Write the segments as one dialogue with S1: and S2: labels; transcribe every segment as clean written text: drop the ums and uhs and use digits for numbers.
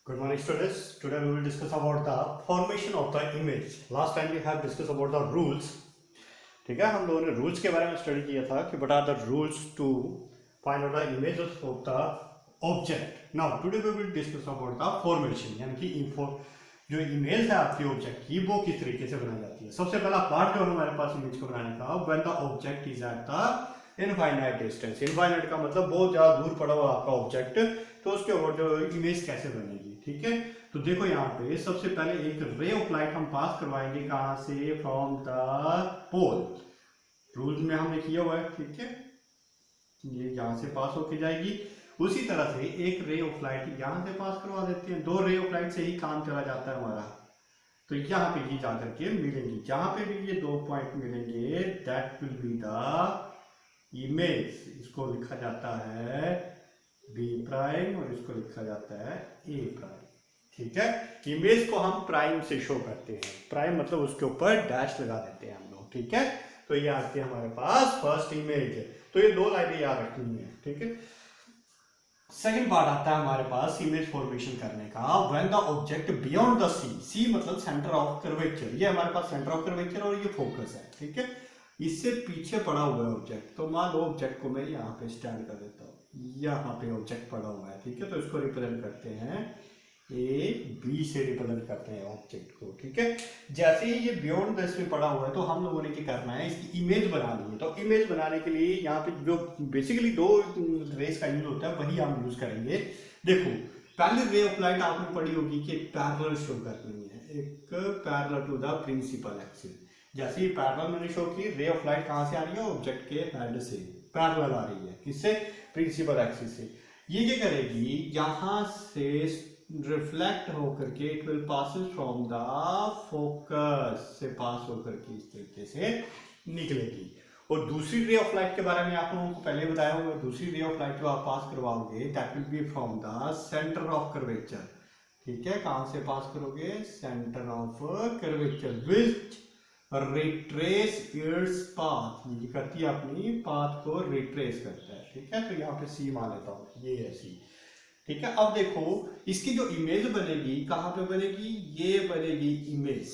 S1: Good morning, students. Today we will discuss about the formation of the image. Last time we have discussed about the rules. ठीक है, हम लोगों ने rules के बारे में स्टडी किया था कि what are the rules to find out the images of the object. Now today we will discuss about the formation, यानी कि जो इमेज है आपकी ऑब्जेक्ट की वो किस तरीके से बनाई जाती है. सबसे पहला पार्ट जो हमारे पास इमेज को बनाने का, when the object is at the infinite distance. Infinite का मतलब बहुत ज़्यादा दूर पड़ा हुआ आपका ऑब्जेक्ट, तो उसके ऊपर जो इमेज कैसे बनेगी. ठीक है, तो देखो यहाँ पे सबसे पहले एक रे ऑफ लाइट हम पास करवाएंगे. कहाँ से? From the pole. रूल में हमने किया हुआ है. ठीक है, ये यहाँ से पास होके जाएगी. उसी तरह से एक रे ऑफ लाइट यहाँ से पास करवा देते हैं. दो रे ऑफ लाइट से ही काम चला जाता है हमारा. तो यहाँ पे ये जाकर के मिलेंगी. जहां पे भी ये दो पॉइंट मिलेंगे, that will be the image. इसको लिखा जाता है बी प्राइम और इसको लिखा जाता है ए प्राइम. ठीक है, इमेज को हम प्राइम से शो करते हैं. प्राइम मतलब उसके ऊपर डैश लगा देते हैं हम लोग. ठीक है, तो ये आती है हमारे पास फर्स्ट इमेज. तो ये दो लाइनें याद रखनी है. ठीक है, सेकंड पार्ट आता है हमारे पास इमेज फॉर्मेशन करने का. When the object beyond the C. C मतलब सेंटर ऑफ कर्वेचर. ये हमारे पास सेंटर ऑफ कर्वेचर और ये फोकस है. ठीक है, इससे पीछे पड़ा हुआ है ऑब्जेक्ट. तो मान लो ऑब्जेक्ट को मैं यहाँ पे स्टैंड कर देता हूँ. यहाँ पे ऑब्जेक्ट पड़ा हुआ है. ठीक है, तो इसको रिप्रेजेंट करते हैं ए बी से रिप्रेजेंट करते हैं ऑब्जेक्ट को. ठीक है, जैसे ही ये बियॉन्ड दिस में पड़ा हुआ है तो हम लोगों ने क्या करना है, इसकी इमेज बनानी है. तो इमेज बनाने के लिए यहाँ पे जो बेसिकली दो रेस का यूज होता है वही हम यूज करेंगे. देखो, पहले रे ऑफ लाइट आपने पढ़ी होगी कि पैरेलल शो करनी है. एक parallel to the principal axis. जैसे ही पैरेलल मैंने शो की, रे ऑफ लाइट कहाँ से आ रही है? ऑब्जेक्ट के हेड से पैरेलल आ रही है. किससे? प्रिंसिपल एक्सिस से. ये क्या करेगी, यहाँ से रिफ्लेक्ट होकर के it will passes from the focus से पास होकर के इस तरीके से निकलेगी. और दूसरी रे ऑफ लाइट के बारे में आप लोगों को पहले बताया होगा. दूसरी रे ऑफ लाइट जो आप पास करवाओगे that will be from the centre of curvature. ठीक है, कहां से पास करोगे? Centre of curvature which retrace its path. ये करती है अपनी पाथ को रिट्रेस करता है. ठीक है, तो यहाँ पे सी मान लेता हूँ, ये है सी. ठीक है, अब देखो इसकी जो इमेज बनेगी कहाँ पे बनेगी? ये बनेगी इमेज.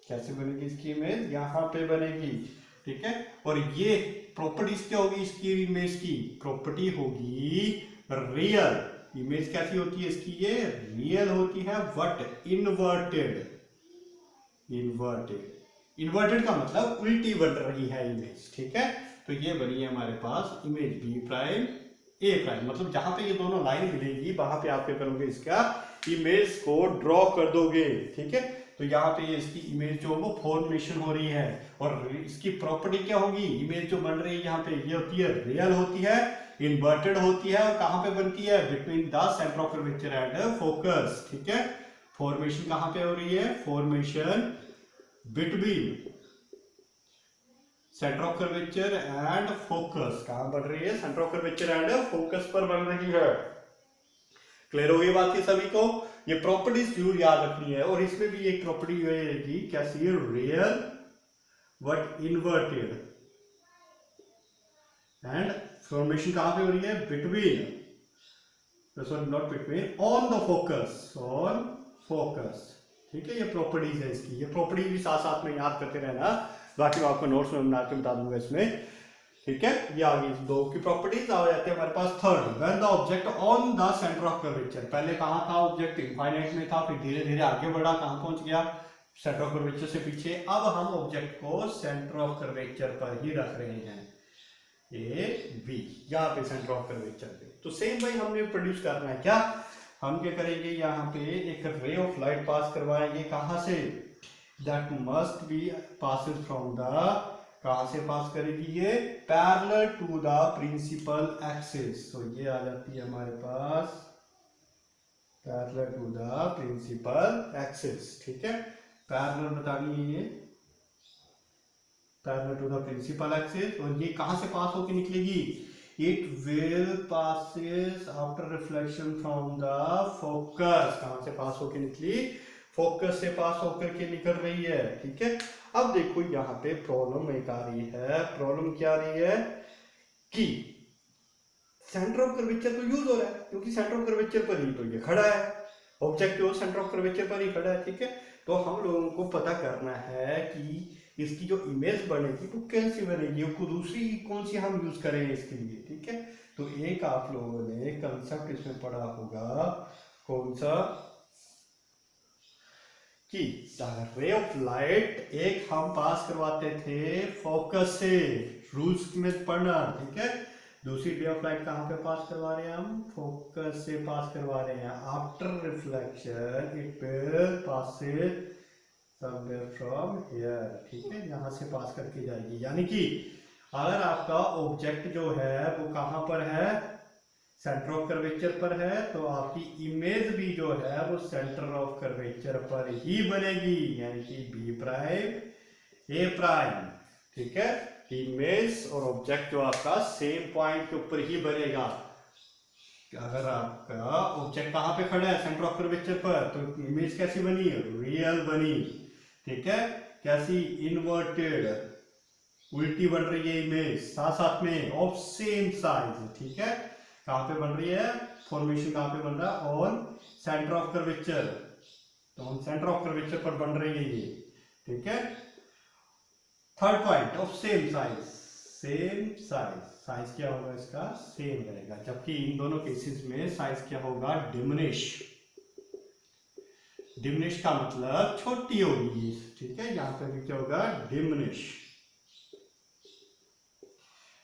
S1: कैसे बनेगी इसकी इमेज? यहाँ पे बनेगी. ठीक है, और ये प्रॉपर्टीज क्या होगी इसकी इमेज की? प्रॉपर्टी होगी रियल. इमेज कैसी होती है इसकी? ये रियल होती है. But inverted. इन्वर्टेड का मतलब उल्टी बन रही है इमेज. ठीक है, तो ये बनी है हमारे पास इमेज बी प्राइम ए प्राइम. मतलब जहां पे ये दोनों लाइन मिलेगी वहां पे आप क्या करोगे, इसका इमेज को ड्रॉ कर दोगे. ठीक है, तो यहाँ पे ये इसकी इमेज जो वो फॉर्मेशन हो रही है. और इसकी प्रॉपर्टी क्या होगी? इमेज जो बन रही है यहाँ पे ये होती है रियल होती है, इन्वर्टेड होती है. और कहाँ पे बनती है? Between the centre of curvature and focus. ठीक है, फॉर्मेशन कहाँ पे हो रही है? Formation between centre of curvature and focus. कहां बढ़ रही है? Centre of curvature and focus पर बन रही है. क्लियर हो गई बात की सभी को? ये प्रॉपर्टीज जरूर याद रखनी है. और इसमें भी एक प्रॉपर्टी रहेगी, कैसी है? Real but inverted. And formation कहां पे हो रही है? Between, sorry not between, on the focus. On focus. ठीक है, ये प्रॉपर्टीज है इसकी. ये प्रॉपर्टीज भी साथ साथ में याद करते रहना, बाकी मैं आपको नोट्स में बना के बता दूंगा इसमें. ठीक है, ये आगे दो की प्रॉपर्टीज आ जाती है हमारे पास. Third, when the object on the centre of curvature. पहले कहाँ था ऑब्जेक्ट? इनफाइनाइट में था, फिर धीरे धीरे आगे बढ़ा, कहाँ पहुंच गया? सेंटर ऑफ कर्वेचर से पीछे. अब हम ऑब्जेक्ट को सेंटर ऑफ कर्वेचर पर ही रख रहे हैं, ए बी, यहाँ पे सेंटर ऑफ कर्वेचर पे. तो सेम वही हमने प्रोड्यूस करना है. क्या हम क्या करेंगे? यहाँ पे एक रे ऑफ लाइट पास करवाएंगे. कहाँ से? That must be passing from the, कहां से पास करेगी ये? Parallel to the principal axis. तो ये आ जाती है हमारे पास parallel to the principal axis. ठीक है, पैरेलल बतानी है ये, parallel to the principal axis. और ये कहां से पास होकर निकलेगी? It will passes after reflection from the focus. कहां से पास होकर निकली? फोकस से पास होकर के निकल रही है. ठीक है, अब देखो यहाँ पे प्रॉब्लम एक आ रही है. प्रॉब्लम क्या आ रही है कि सेंटर ऑफ कर्वेचर तो यूज हो रहा है, क्योंकि सेंटर ऑफ कर्वेचर पर ही तो ये खड़ा है. ऑब्जेक्ट जो सेंटर ऑफ कर्वेचर पर ही खड़ा है, ठीक है। तो हम लोगों को पता करना है कि इसकी जो इमेज बनेगी वो कैसी बनेगी, उसको दूसरी कौन सी हम यूज करेंगे इसके लिए, ठीक है। तो एक आप लोगों ने कंसेप्ट इसमें पढ़ा होगा, कौन सा, कि रे ऑफ लाइट एक हम पास करवाते थे फोकस से, रूल्स में पढ़ना, ठीक है। दूसरी रे ऑफ लाइट कहाँ पे पास करवा रहे हैं हम, फोकस से पास करवा रहे हैं। After reflection it will passes somewhere from here, ठीक है, यहाँ से पास करके जाएगी। यानी कि अगर आपका ऑब्जेक्ट जो है वो कहाँ पर है, सेंटर ऑफ कर्वेचर पर है, तो आपकी इमेज भी जो है वो सेंटर ऑफ कर्वेचर पर ही बनेगी, यानी कि बी प्राइम ए प्राइम, ठीक है। इमेज और ऑब्जेक्ट जो आपका सेम पॉइंट के ऊपर ही बनेगा। अगर आपका ऑब्जेक्ट कहाँ पे खड़ा है, सेंटर ऑफ कर्वेचर पर, तो इमेज कैसी बनी, रियल बनी, ठीक है। कैसी, इन्वर्टेड, उल्टी बन रही है इमेज, साथ साथ में ऑफ सेम साइज, ठीक है। कहाँ पे बन रही है, फॉर्मेशन कहाँ पे बन रहा है, ऑन सेंटर ऑफ कर्वेचर, तो ऑन सेंटर ऑफ कर्वेचर पर बन रही है ये, ठीक है। Third point, of same size, same size, size क्या होगा इसका, सेम रहेगा, जबकि इन दोनों केसेस में साइज क्या होगा, डिमिनिश। डिमिनिश का मतलब छोटी होगी, ठीक है। यहाँ पे भी क्या होगा, डिमिनिश।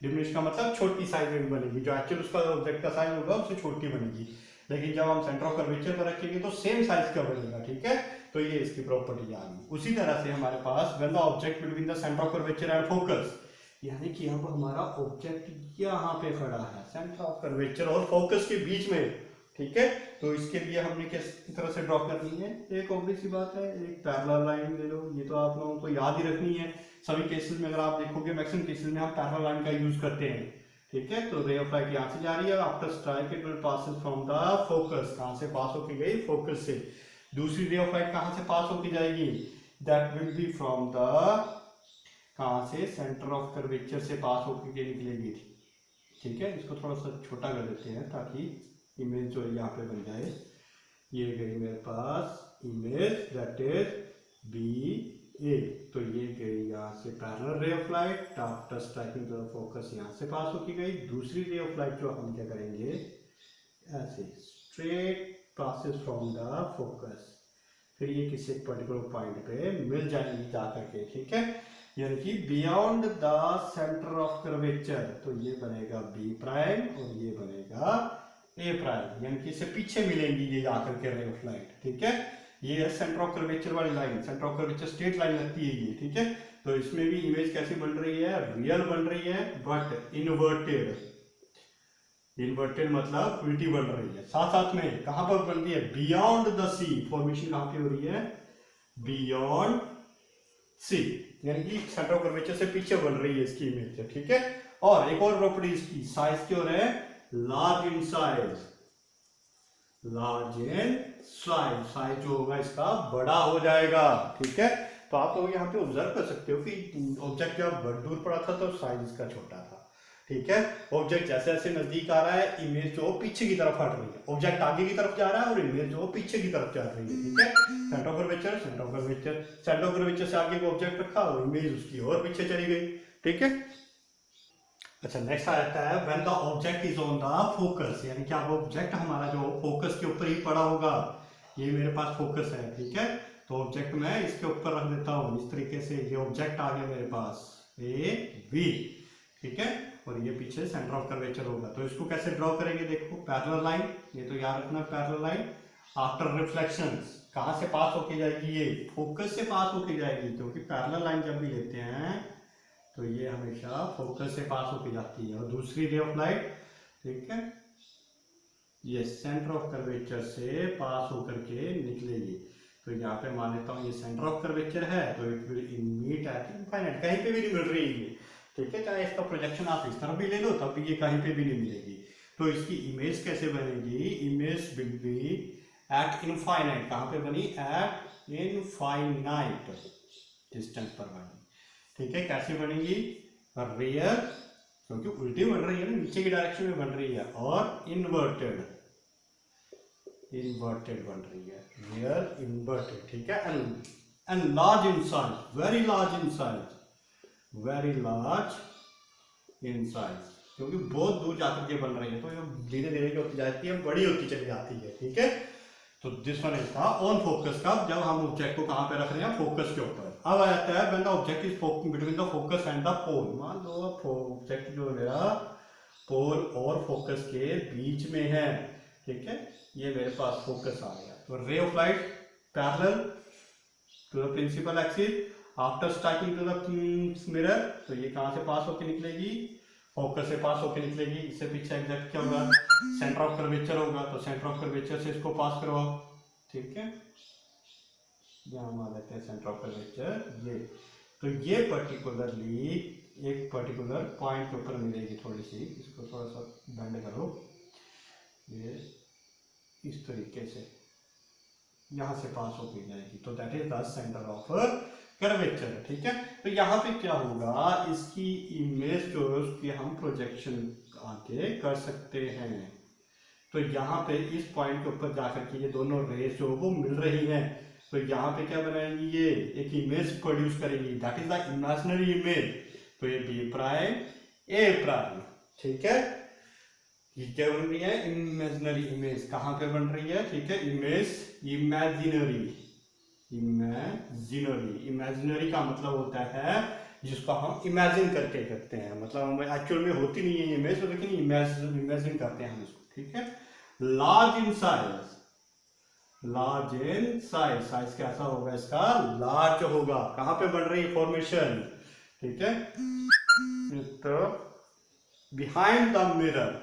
S1: डिमिनिश का मतलब छोटी साइज में बनेगी, जो एक्चुअल उसका ऑब्जेक्ट का साइज होगा उससे छोटी बनेगी, लेकिन जब हम सेंटर ऑफ कर्वेचर पर रखेंगे तो सेम साइज का बनेगा, ठीक है। तो ये इसकी प्रॉपर्टी आ गई। उसी तरह से हमारे पास when the object between the centre of curvature and focus, यानी कि अब हमारा ऑब्जेक्ट यहाँ पे खड़ा है सेंटर ऑफ कर्वेचर और फोकस के बीच में, ठीक है। तो इसके लिए हमने किस तरह से ड्रॉ करनी है, एक ऑब्वियस सी बात है, एक पैरेलल लाइन ले लो, ये तो आप लोगों को याद ही रखनी है। सभी केसेस में अगर आप देखोगे मैक्सिमम केसेस में हम पैरेलल लाइन का यूज करते हैं, ठीक है। तो रे ऑफ लाइट यहाँ से जा रही है, after strike it will passes from the focus, कहाँ से पास होके गई, फोकस से। दूसरी रे ऑफ लाइट कहाँ से पास होके जाएगी, that will be from the, कहाँ से, सेंटर ऑफ कर्वेचर से पास होके निकलेगी, ठीक है। इसको थोड़ा सा छोटा कर देते हैं ताकि इमेज जो यहाँ पे बन जाए। ये गई मेरे पास इमेज दैट इज बी ए, तो ये गई यहाँ से पैरेलल रे of light, after striking the focus यहाँ से पास होके गई। दूसरी रे ऑफ लाइट जो हम क्या करेंगे, ऐसे straight passes from the focus, फिर ये किसी एक पर्टिकुलर पॉइंट पे मिल जाएंगी जा करके, ठीक है। यानी कि beyond the centre of curvature, तो ये बनेगा बी प्राइम और ये बनेगा ए प्राइम, यानी कि इससे पीछे मिलेंगी ये जाकर के रे ऑफ लाइट, ठीक है। ये है सेंटर ऑफ कर्वेचर वाली line, centre of curvature straight line लगती है ये, ठीक है। तो इसमें भी इमेज कैसी बन रही है, रियल बन रही है बट इन्वर्टेड। इन्वर्टेड मतलब उल्टी बन रही है। साथ साथ में कहां पर बन रही है, बियॉन्ड द सी, फॉर्मेशन कहां पे हो रही है, बियॉन्ड सी, यानी कि सेंटर ऑफ कर्वेचर से पीछे बन रही है इसकी इमेज, ठीक है। और एक और प्रॉपर्टी इसकी, साइज की ओर है large in size, large in size, size जो होगा इसका बड़ा हो जाएगा, ठीक है। तो आप लोग यहाँ पे ऑब्जर्व कर सकते हो कि ऑब्जेक्ट जब बहुत दूर पड़ा था तो साइज इसका छोटा था, ठीक है। ऑब्जेक्ट जैसे जैसे नजदीक आ रहा है, इमेज जो पीछे की तरफ हट रही है, ऑब्जेक्ट आगे की तरफ जा रहा है और इमेज जो पीछे की तरफ जा रही है, ठीक है। Centre of curvature, centre of curvature, centre of curvature से आगे वो ऑब्जेक्ट रखा और इमेज उसकी और पीछे चली गई, ठीक है। अच्छा, नेक्स्ट आ जाता है when the object is on the focus, यानी कि अब ऑब्जेक्ट हमारा जो फोकस के ऊपर ही पड़ा होगा, ये मेरे पास फोकस है, ठीक है। तो ऑब्जेक्ट मैं इसके ऊपर रख देता हूँ इस तरीके से, ये ऑब्जेक्ट आ गया मेरे पास ए बी, ठीक है। और ये पीछे सेंटर ऑफ कर्वेचर होगा, तो इसको कैसे ड्रॉ करेंगे, देखो पैरेलल लाइन, ये तो याद रखना पैरेलल लाइन। आफ्टर रिफ्लेक्शंस कहाँ से पास होके जाएगी, ये फोकस से पास होके जाएगी, क्योंकि पैरेलल लाइन जब भी लेते हैं तो ये हमेशा फोकस से पास होके जाती है। और दूसरी रे ऑफ लाइट, ठीक है, ये सेंटर ऑफ कर्वेचर से पास होकर के निकलेगी। तो यहाँ पे मान लेता हूँ ये सेंटर ऑफ कर्वेचर है, तो it will meet at infinite, कहीं पे भी नहीं मिल रही है, ठीक है। चाहे इसका प्रोजेक्शन आप इस तरफ भी ले लो तब भी ये कहीं पे भी नहीं मिलेगी। तो इसकी इमेज कैसे बनेगी, image will be eight infinite, कहाँ पे बनी, एट इनफाइनाइट डिस्टेंस पर बनी, ठीक है। कैसे बनेगी, रियल, क्योंकि उल्टी बन रही है ना, नीचे की डायरेक्शन में बन रही है, और इन्वर्टेड, इन्वर्टेड बन रही है, रियल इन्वर्टेड, ठीक है। And large in size, very large in size, very large in size, क्योंकि बहुत दूर जाकर के बन रही है तो ये धीरे धीरे क्या होती जाती है, बड़ी होती चली जाती है, ठीक है। तो दिस वन इज था ऑन फोकस का, जब हम ऑब्जेक्ट को कहाँ पे रख रहे हैं, फोकस के ऊपर। अब आता है when the object is between the focus and the pole. मान लो ऑब्जेक्ट जो मेरा पोल और फोकस के बीच में है, ठीक है, ये मेरे पास फोकस आ गया। तो ray of light parallel to the principal axis after striking to the mirror, तो ये कहाँ से पास होकर निकलेगी, फोकस से पास होकर निकलेगी। इससे पीछे एग्जैक्ट क्या होगा, सेंटर ऑफ कर्वेचर होगा, तो सेंटर ऑफ कर्वेचर से इसको पास करवाओ, ठीक है। यहाँ मान लेते हैं सेंटर ऑफ कर्वेचर ये, तो ये पर्टिकुलरली एक पर्टिकुलर पॉइंट के ऊपर मिलेगी थोड़ी सी, इसको थोड़ा सा बेंड करो, ये इस तरीके से यहाँ से पास होकर जाएगी, तो that is the centre of curvature, ठीक है। तो यहाँ पे क्या होगा, इसकी इमेज जो है उसकी हम प्रोजेक्शन आगे कर सकते हैं। तो यहाँ पे इस पॉइंट के ऊपर जाकर के ये दोनों रेस जो वो मिल रही हैं, तो यहाँ पे क्या बनाएंगी, ये एक इमेज प्रोड्यूस करेगी, that is the imaginary image. तो ये बी प्राइम ए प्राइम, ठीक है, ये क्या बन रही है, इमेजिनरी इमेज। कहाँ पे बन रही है, ठीक है, इमेज इमेजिनरी, इमेजिनरी, इमेजिनरी का मतलब होता है जिसको हम इमेजिन करके करते हैं, मतलब हम एक्चुअल में होती नहीं है इमेज, तो लेकिन इमेजिन करते हैं हम इसको, ठीक है। Large in size, large in size, size कैसा होगा इसका, लार्ज होगा। कहाँ पे बन रही है फॉर्मेशन, ठीक है, तो behind the mirror,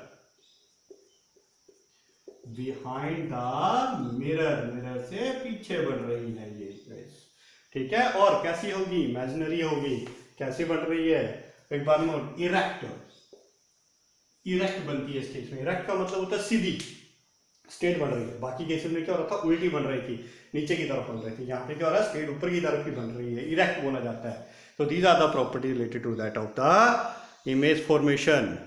S1: behind the mirror, mirror से पीछे बन रही है ये, ठीक है। और कैसी होगी, इमेजिनरी होगी। कैसी बन रही है, एक बार नोट, इरेक्ट, इरेक्ट बनती है स्टेज में। इरेक्ट का मतलब होता है सीधी, स्ट्रेट बन रही है। बाकी केसेस में क्या हो रहा था, उल्टी बन रही थी, नीचे की तरफ बन रही थी। यहाँ पे क्या हो रहा है, स्ट्रेट ऊपर की तरफ की बन रही है, इरेक्ट बोला जाता है। तो these are the property related to that of the image formation.